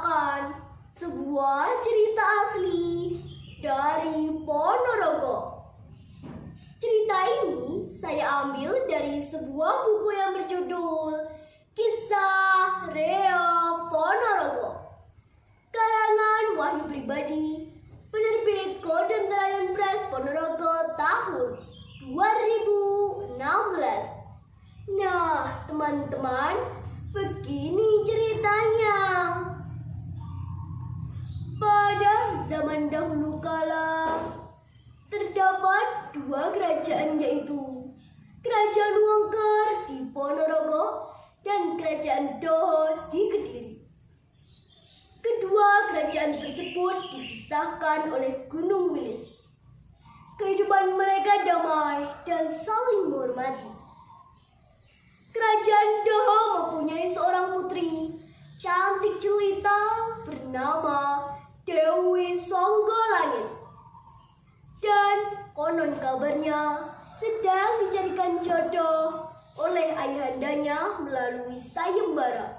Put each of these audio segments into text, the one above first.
membacakan sebuah cerita asli dari Ponorogo. Cerita ini saya ambil dari sebuah buku yang berjudul Kisah Reo Ponorogo, karangan Wahyu Pribadi, penerbit Golden Lion Press Ponorogo tahun 2016. Nah, teman-teman, begini ceritanya. Pada zaman dahulu kala, terdapat dua kerajaan, yaitu Kerajaan Wongker di Ponorogo dan Kerajaan Doho di Kediri. Kedua kerajaan tersebut dipisahkan oleh Gunung Wilis. Kehidupan mereka damai dan saling menghormati. Kerajaan Doho mempunyai seorang putri cantik jelita bernama Dewi Songgolangit. Dan konon kabarnya sedang dicarikan jodoh oleh ayahandanya melalui sayembara.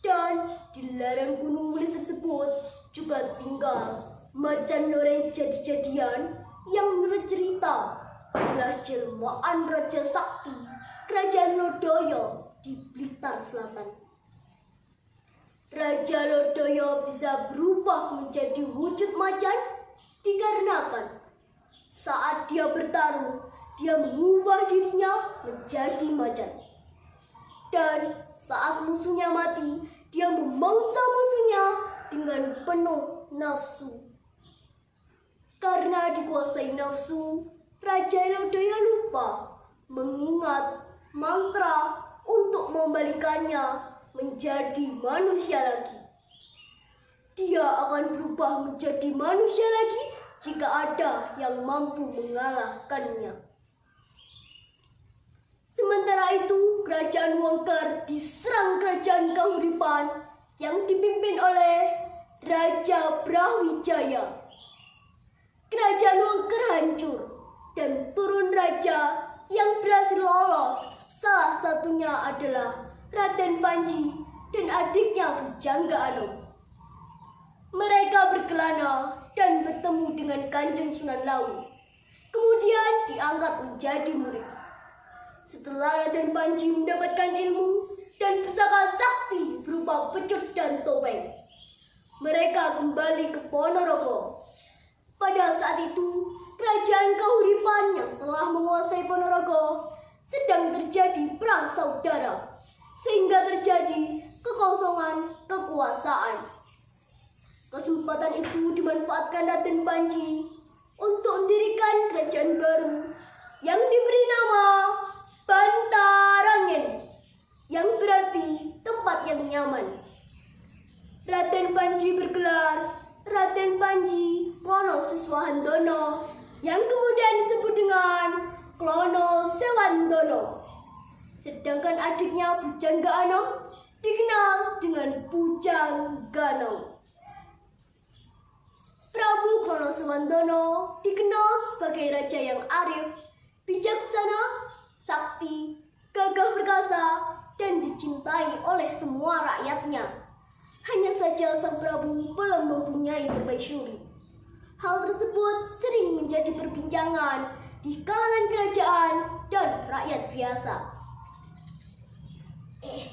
Dan di lereng Gunung Wilis tersebut juga tinggal macan loreng jadi-jadian yang menurut cerita adalah jelmaan Raja Sakti Kerajaan Lodoyo di Blitar Selatan. Raja Lodoyo bisa berubah menjadi wujud macan dikarenakan saat dia bertarung, dia mengubah dirinya menjadi macan. Dan saat musuhnya mati, dia memangsa musuhnya dengan penuh nafsu. Karena dikuasai nafsu, Raja Lodoyo lupa mengingat mantra untuk membalikannya menjadi manusia lagi. Dia akan berubah menjadi manusia lagi jika ada yang mampu mengalahkannya. Sementara itu, Kerajaan Wongker diserang Kerajaan Kahuripan yang dipimpin oleh Raja Brawijaya. Kerajaan Wongker hancur dan turun raja yang berhasil lolos. Salah satunya adalah Raden Panji dan adiknya Bujangga Anom. Mereka berkelana dan bertemu dengan Kanjeng Sunan Lawu. Kemudian diangkat menjadi murid. Setelah Raden Panji mendapatkan ilmu dan pusaka sakti berupa pecut dan topeng, mereka kembali ke Ponorogo. Pada saat itu, Kerajaan Kahuripan yang telah menguasai Ponorogo sedang terjadi perang saudara, sehingga terjadi kekosongan kekuasaan. Kesempatan itu dimanfaatkan Raden Panji untuk mendirikan kerajaan baru yang diberi nama Bantarangen, yang berarti tempat yang nyaman. Raden Panji bergelar Raden Panji Klono Siswahandono, yang kemudian disebut dengan Klono Sewandono. Sedangkan adiknya Bujangga Anom dikenal dengan Bujangganom. Prabu Klono Sewandono dikenal sebagai raja yang arif, bijaksana, sakti, gagah perkasa, dan dicintai oleh semua rakyatnya. Hanya saja sang Prabu belum mempunyai permaisuri. Hal tersebut sering menjadi perbincangan di kalangan kerajaan dan rakyat biasa.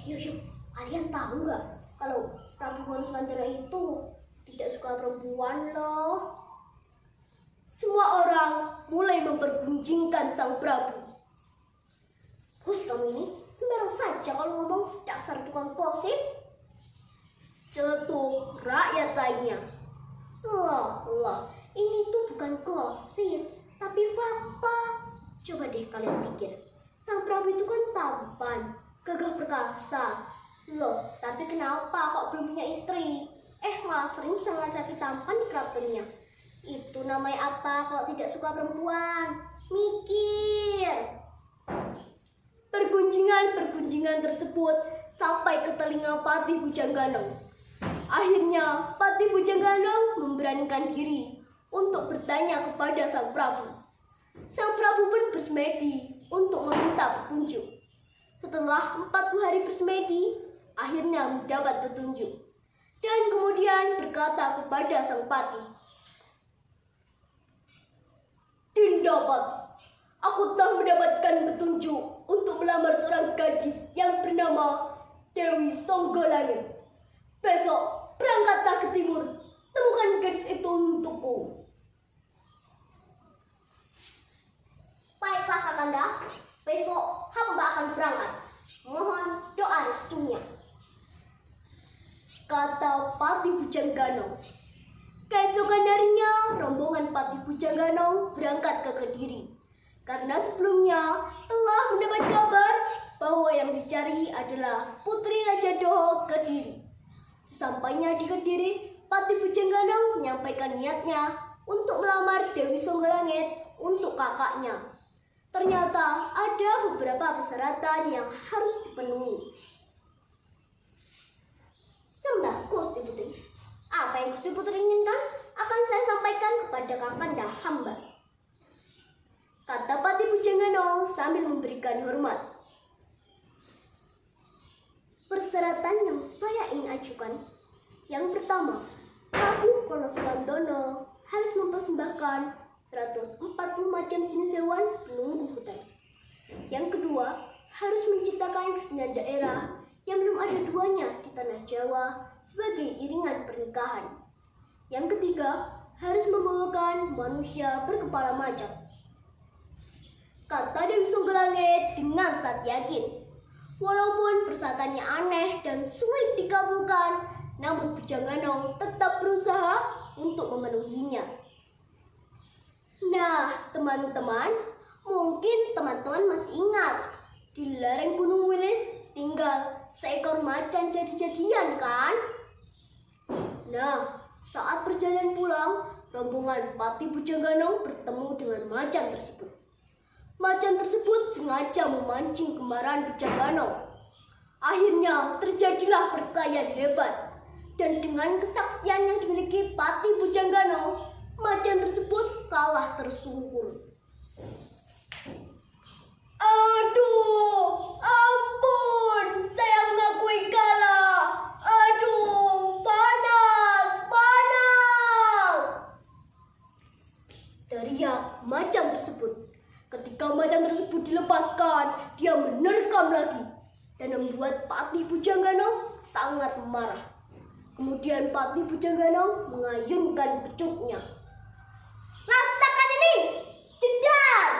Yuk, kalian tahu nggak kalau Prabu Maniswandara itu tidak suka perempuan loh. Semua orang mulai mempergunjingkan sang Prabu. Hus, kamu ini sembarang saja kalau ngomong, dasar tukang gosip. Celetuk rakyat lainnya. Lah, ini tuh bukan gosip, tapi fakta. Coba deh kalian pikir, sang Prabu itu kan tampan, gagah perkasa. Loh, tapi kenapa kok belum punya istri? Malah sering sama laki tampan di keratonnya. Itu namanya apa kalau tidak suka perempuan? Mikir. Pergunjingan tersebut sampai ke telinga Patih Bujangganom. Akhirnya Patih Bujangganom memberanikan diri untuk bertanya kepada sang Prabu. Sang Prabu pun bersemedi untuk meminta petunjuk. Setelah 40 hari bersemedi, akhirnya mendapat petunjuk. dan kemudian berkata kepada sang pati, "Dinda Pati, aku telah mendapatkan petunjuk untuk melamar seorang gadis yang bernama Dewi Songgolangit. Besok berangkatlah ke timur, temukan gadis itu untukku." "Baiklah Kakanda, besok hamba akan berangkat. Mohon doa restunya," kata Pati Bujangganong. Keesokan harinya, rombongan Pati Bujangganong berangkat ke Kediri. Karena sebelumnya telah mendapat kabar bahwa yang dicari adalah Putri Raja Doho Kediri. Sesampainya di Kediri, Pati Bujangganong menyampaikan niatnya untuk melamar Dewi Songgolangit untuk kakaknya. Ternyata ada beberapa persyaratan yang harus dipenuhi. Sembah Gusti Putri, apa yang Gusti Putri inginkan akan saya sampaikan kepada kakanda hamba, kata Pati Bujangganong sambil memberikan hormat. Persyaratan yang saya ingin ajukan, yang pertama, Prabu Wonosowandono harus mempersembahkan 140 macam jenis hewan penunggu hutan. Yang kedua, harus menciptakan kesenian daerah yang belum ada duanya di tanah Jawa sebagai iringan pernikahan. Yang ketiga, harus membawakan manusia berkepala macan, kata Dewi Songgolangit dengan sangat yakin. Walaupun persyaratannya aneh dan sulit dikabulkan, namun Bujangganong tetap berusaha untuk memenuhinya. Nah, teman-teman, mungkin teman-teman masih ingat, di lereng Gunung Wilis tinggal seekor macan jadi-jadian kan? Nah, saat perjalanan pulang, rombongan Pati Bujangganong bertemu dengan macan tersebut. Macan tersebut sengaja memancing kemarahan Bujangganong. Akhirnya terjadilah perkelahian hebat, dan dengan kesaktian yang dimiliki Pati Bujangganong, macan tersebut kalah tersungkur. "Aduh, ampun, saya mengakui kalah. Aduh, panas, panas!" teriak macan tersebut. Ketika macan tersebut dilepaskan, dia menerkam lagi dan membuat Pati Bujangganong sangat marah. Kemudian Pati Bujangganong mengayunkan pecuknya. "Rasakan ini, jedar!"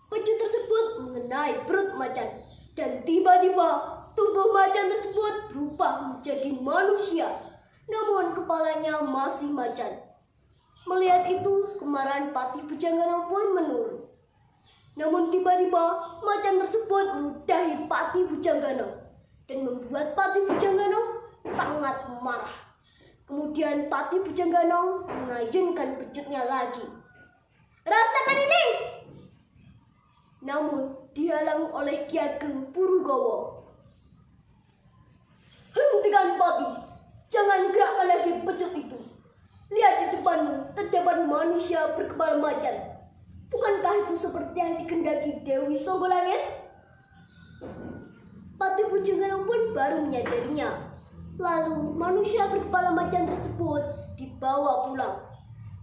Pecut tersebut mengenai perut macan, dan tiba-tiba tubuh macan tersebut berubah menjadi manusia, namun kepalanya masih macan. Melihat itu, kemarahan Pati Bujangganong pun menurun. Namun tiba-tiba macan tersebut meludahi Pati Bujangganong dan membuat Pati Bujangganong sangat marah. Kemudian Pati Bujangganong mengayunkan pecutnya lagi. "Rasakan ini!" Namun dihalang oleh Ki Ageng Purugowo. "Hentikan Pati, jangan gerakkan lagi pecut itu. Lihat di depanmu terdapat manusia berkepala macan. Bukankah itu seperti yang dikehendaki Dewi Songgolangit?" Pati Bujangganong pun baru menyadarinya. Lalu manusia berkepala macan tersebut dibawa pulang.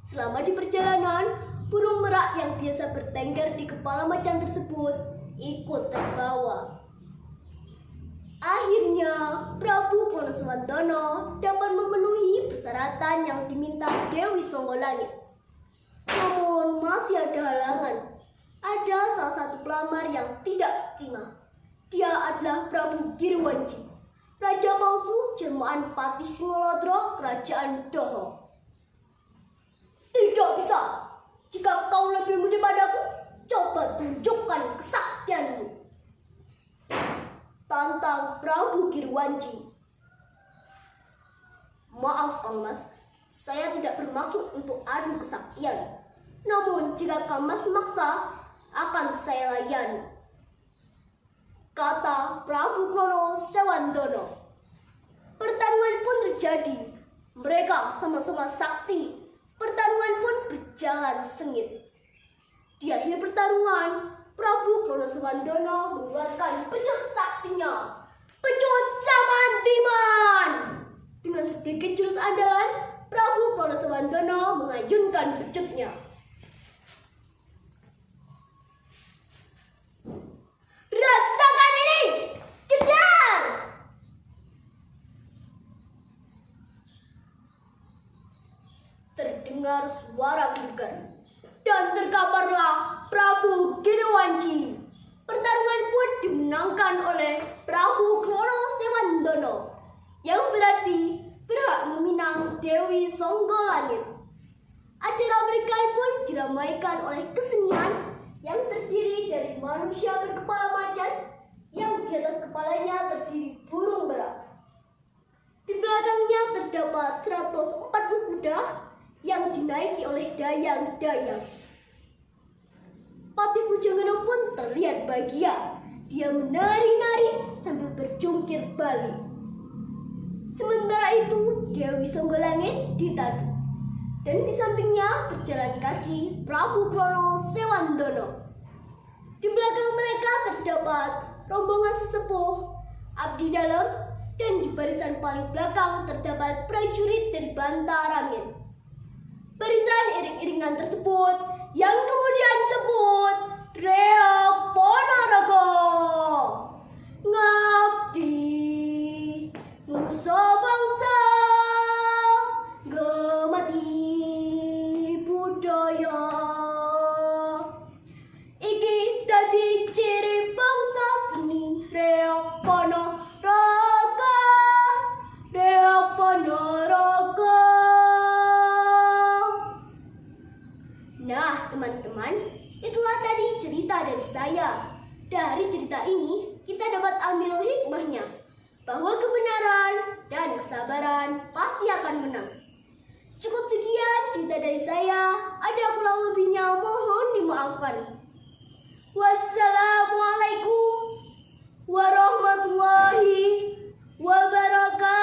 Selama di perjalanan, burung merak yang biasa bertengger di kepala macan tersebut ikut terbawa. Akhirnya, Prabu Wonosowandono dapat memenuhi persyaratan yang diminta Dewi Songgolangit. Namun masih ada halangan. Ada salah satu pelamar yang tidak terima. Dia adalah Prabu Girwanji, raja palsu jelmaan Pati Singolodro Kerajaan Doho. "Tidak bisa. Jika kau lebih muda padaku, coba tunjukkan kesaktianmu," tantang Prabu Girwanji. "Maaf Kang Mas, saya tidak bermaksud untuk adu kesaktian. Namun jika Kang Mas memaksa, akan saya layani," kata Prabu Wonosowandono. Pertarungan pun terjadi. Mereka sama-sama sakti. Pertarungan pun berjalan sengit. Di akhir pertarungan, Prabu Wonosowandono mengeluarkan pecut saktinya. "Pecut Samantiman!" sedikit jurus andalan, Prabu Krono Sewandono mengayunkan becutnya. Rasakan ini! Jedar! Terdengar suara gegar, dan terkabarlah Prabu Giriwanci. Pertarungan pun dimenangkan oleh Prabu Krono Sewandono, yang berarti berhak meminang Dewi Songgolangit. Acara pernikahan pun diramaikan oleh kesenian yang terdiri dari manusia berkepala macan yang di atas kepalanya terdiri burung merak. Di belakangnya terdapat 140 kuda yang dinaiki oleh dayang-dayang. Patih Pujangono pun terlihat bahagia. Dia menari-nari sambil berjungkir balik. Sementara itu Dewi Songgolangit ditadu, dan di sampingnya berjalan kaki Prabu Krono Sewandono. Di belakang mereka terdapat rombongan sesepuh, abdi dalam, dan di barisan paling belakang terdapat prajurit dari Bantarangin. Barisan iring-iringan tersebut yang kemudian disebut Reok Ponorogo. Ngabdi Nusa bangsa gemati budaya. Iki dadi ciri bangsa seni Reok Ponorogo. Reok Ponorogo. Nah, teman-teman, itulah tadi cerita dari saya. Dari cerita ini, kita dapat ambil hikmahnya bahwa kebenaran dan kesabaran pasti akan menang. Cukup sekian cerita dari saya. Ada kurang lebihnya mohon dimaafkan. Wassalamualaikum warahmatullahi wabarakatuh.